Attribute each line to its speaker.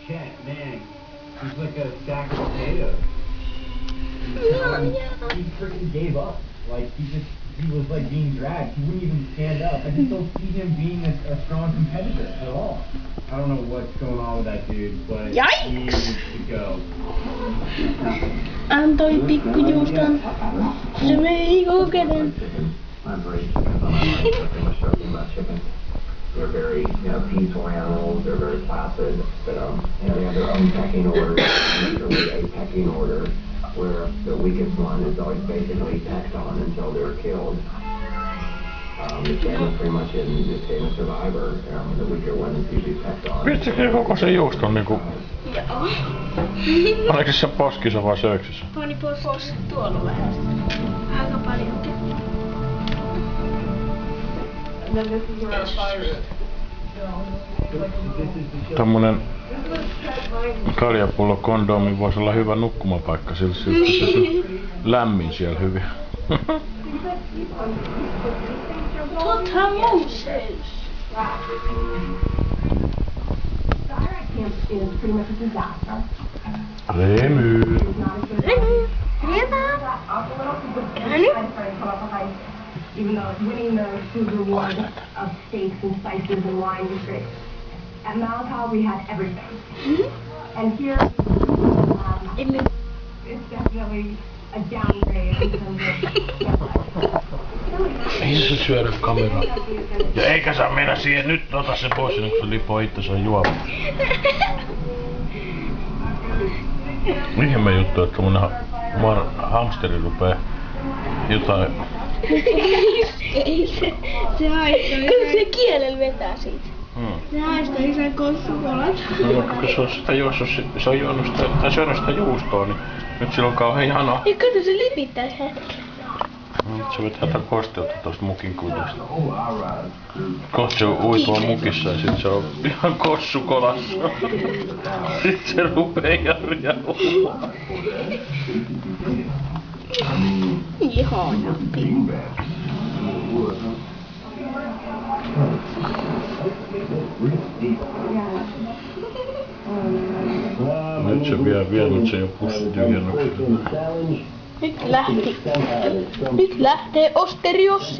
Speaker 1: Chet, man, he's like a sack of potatoes. He freaking gave up. Like, he was like being dragged. He wouldn't even stand up. I just don't see him being a strong competitor at all. I don't know what's going on with that dude, but he needs to go.
Speaker 2: Antoi pikkujuuston. Se vei kokeiden.
Speaker 3: They're very, peaceful animals. They're very placid, but they have their own pecking order, usually a pecking order, where the weakest one is always basically pecked on until they're killed. The same is pretty much in the same as Survivor. The weaker one is usually pecked on.
Speaker 4: Pistikö koko se juuston niinku?
Speaker 2: Joo.
Speaker 4: Oliko se poskissa vai syöksyssä?
Speaker 2: Pani pois tuolla vähän. Aika paljonkin.
Speaker 4: Tommonen kaljapullo kondomi voisi olla hyvä nukkumapaikka, sillä se lämmin siellä hyvin.
Speaker 2: Totta Moses.
Speaker 4: Remy.
Speaker 3: Even though winning the Food Award of steaks and spices and wine was great. At Malakal we had everything. And here it's definitely a downgrade in terms of
Speaker 4: Ei se syödä kameraa. Ja eikä saa mennä siihen, nyt ota se pois, kun se lipoo itsensä juomaan. Ihme juttu, että tommonen hamsteri rupee jotain.
Speaker 2: Ei se haistaa. Kyllä se kielellä vetää siitä. Se haistaa isän kossukolat.
Speaker 4: No, kun se on sitä juossut, se on juonut sitä, tai syönyt sitä juustoa, niin nyt sillä on kauhean jano.
Speaker 2: Ja kato se lipittää hetkellä.
Speaker 4: Se vetää tää kosteutta tosta mukin kuitosta. Kohta se uipoo mukissa ja sit se on ihan kossukolassa. Sit se rupee jarjaumaan.
Speaker 2: Ihanampi.
Speaker 4: Nyt se vie, nyt se jo pussi tyhjennyksellä.
Speaker 2: Nyt lähtee Osterios.